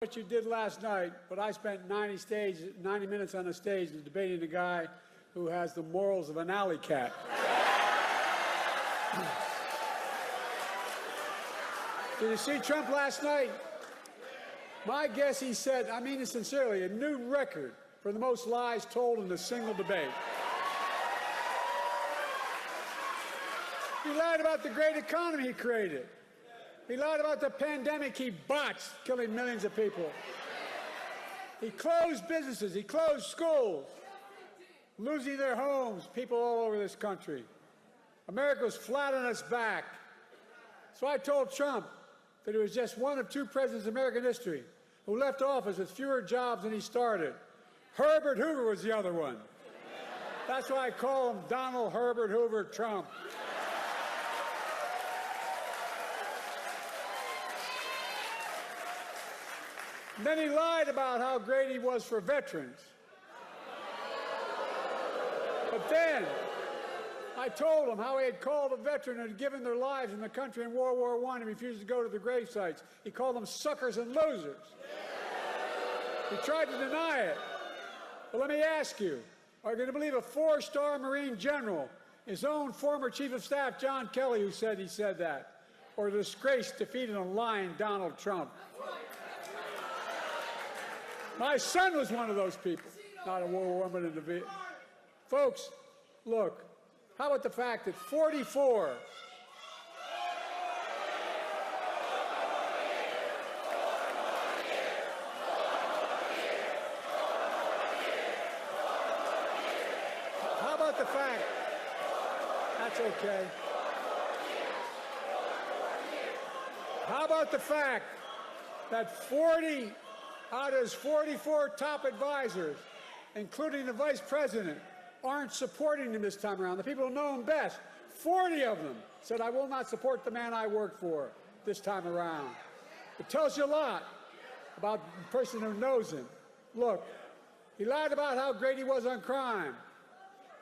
what you did last night, but I spent 90 minutes on a stage debating a guy who has the morals of an alley cat. Did you see Trump last night? My guess he set, I mean it sincerely, a new record for the most lies told in a single debate. He lied about the great economy he created. He lied about the pandemic he botched, killing millions of people. He closed businesses. He closed schools, losing their homes, people all over this country. America was flat on its back. So I told Trump that he was just one of two presidents in American history who left office with fewer jobs than he started. Herbert Hoover was the other one. That's why I call him Donald Herbert Hoover Trump. And then he lied about how great he was for veterans. But then I told him how he had called a veteran who had given their lives in the country in World War I and refused to go to the grave sites. He called them suckers and losers. He tried to deny it. But let me ask you, are you going to believe a four-star Marine general, his own former Chief of Staff, John Kelly, who said he said that, or the disgraced, defeated, and lying Donald Trump? My son was one of those people, not a World War I, but in the Vietnam. Folks, look, how about the fact that 44 How about the fact, that's okay. How about the fact that 40 out of his 44 top advisors, including the vice president, aren't supporting him this time around? The people who know him best, 40 of them said, I will not support the man I work for this time around. It tells you a lot about the person who knows him. Look, he lied about how great he was on crime.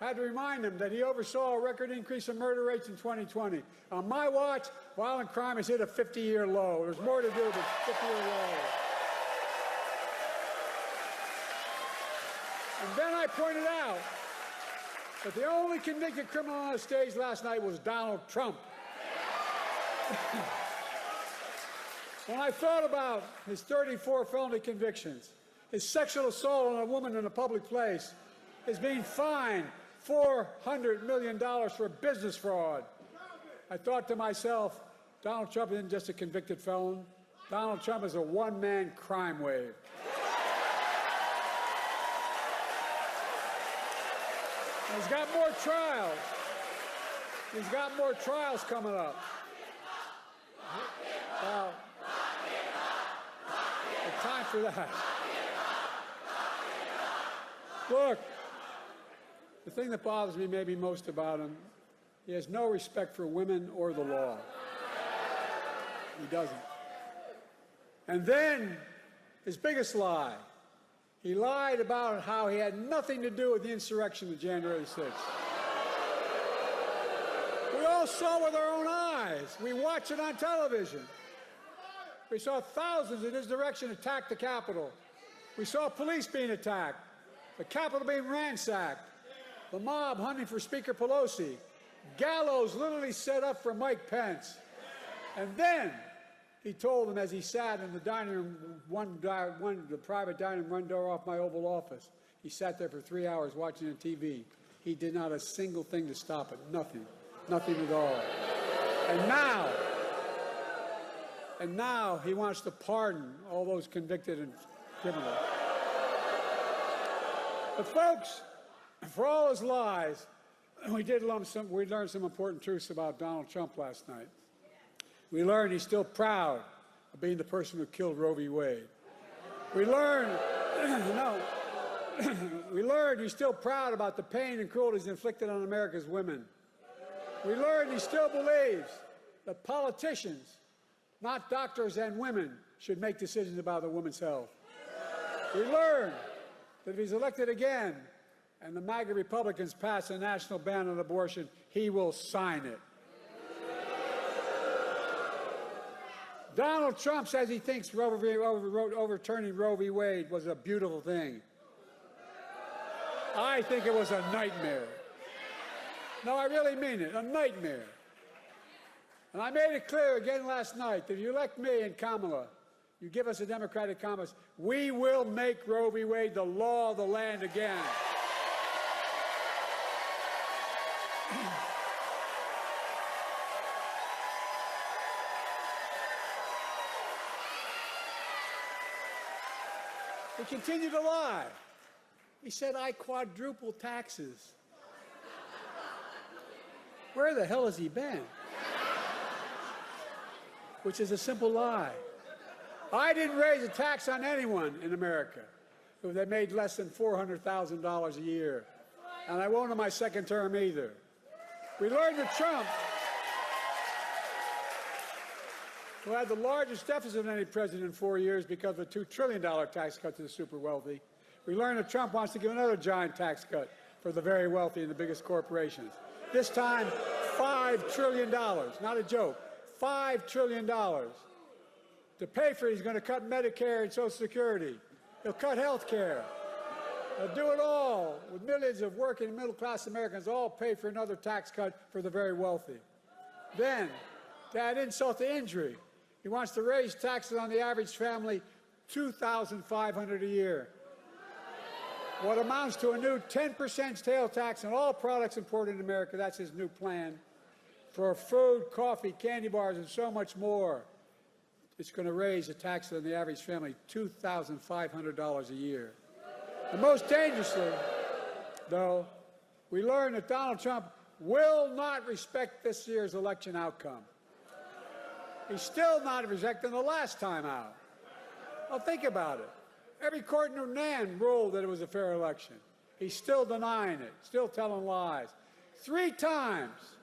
I had to remind him that he oversaw a record increase in murder rates in 2020. On my watch, violent crime has hit a 50-year low. There's more to do, but 50-year low. And then I pointed out that the only convicted criminal on the stage last night was Donald Trump. When I thought about his 34 felony convictions, his sexual assault on a woman in a public place, his being fined $400 million for business fraud, I thought to myself, Donald Trump isn't just a convicted felon. Donald Trump is a one-man crime wave. He's got more trials. He's got more trials coming up. Well, it's time for that. Look, the thing that bothers me maybe most about him, he has no respect for women or the law. He doesn't. And then, his biggest lie, he lied about how he had nothing to do with the insurrection of January 6th. We all saw with our own eyes. We watched it on television. We saw thousands in his direction attack the Capitol. We saw police being attacked, the Capitol being ransacked, the mob hunting for Speaker Pelosi, gallows literally set up for Mike Pence. And then he told them as he sat in the dining room, the private dining room, one door off my Oval Office. He sat there for 3 hours watching the TV. He did not a single thing to stop it. Nothing. Nothing at all. And now he wants to pardon all those convicted and criminals. But folks, for all his lies, we learned some important truths about Donald Trump last night. We learned he's still proud of being the person who killed Roe v. Wade. We learned, we learned he's still proud about the pain and cruelties inflicted on America's women. We learned he still believes that politicians, not doctors and women, should make decisions about the woman's health. We learned that if he's elected again and the MAGA Republicans pass a national ban on abortion, he will sign it. Donald Trump says he thinks overturning Roe v. Wade was a beautiful thing. I think it was a nightmare. No, I really mean it, a nightmare. And I made it clear again last night that if you elect me and Kamala, you give us a Democratic Congress, we will make Roe v. Wade the law of the land again. He continued to lie. He said, I quadruple taxes. Where the hell has he been? Which is a simple lie. I didn't raise a tax on anyone in America who they made less than $400,000 a year. And I won't in my second term either. We learned that Trump, who had the largest deficit of any president in 4 years because of a $2 trillion tax cut to the super wealthy, we learned that Trump wants to give another giant tax cut for the very wealthy and the biggest corporations. This time, $5 trillion, not a joke, $5 trillion. To pay for it, he's going to cut Medicare and Social Security. He'll cut health care. He'll do it all with millions of working and middle-class Americans all pay for another tax cut for the very wealthy. Then, to add insult to injury, he wants to raise taxes on the average family $2,500 a year. What amounts to a new 10% sales tax on all products imported in America. That's his new plan. For food, coffee, candy bars, and so much more. It's going to raise the tax on the average family $2,500 a year. And most dangerously, though, we learned that Donald Trump will not respect this year's election outcome. He's still not respecting the last time out. Well, think about it. Every court in Iran ruled that it was a fair election. He's still denying it, still telling lies. 3 times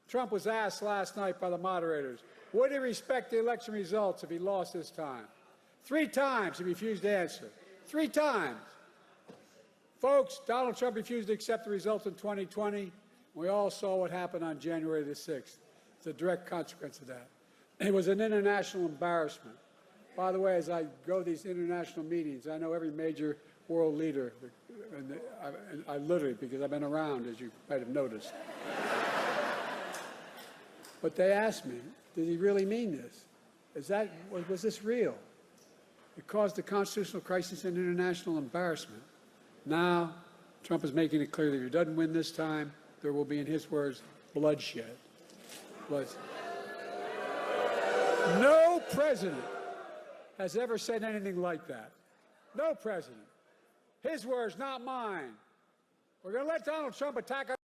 Trump was asked last night by the moderators, would he respect the election results if he lost this time? 3 times he refused to answer. 3 times. Folks, Donald Trump refused to accept the results in 2020. We all saw what happened on January the 6th. It's a direct consequence of that. It was an international embarrassment. By the way, as I go to these international meetings, I know every major world leader, and I literally, because I've been around, as you might have noticed. But they asked me, did he really mean this? Was this real? It caused a constitutional crisis and international embarrassment. Now, Trump is making it clear that if he doesn't win this time, there will be, in his words, bloodshed. No president has ever said anything like that. No president. His words, not mine. We're going to let Donald Trump attack our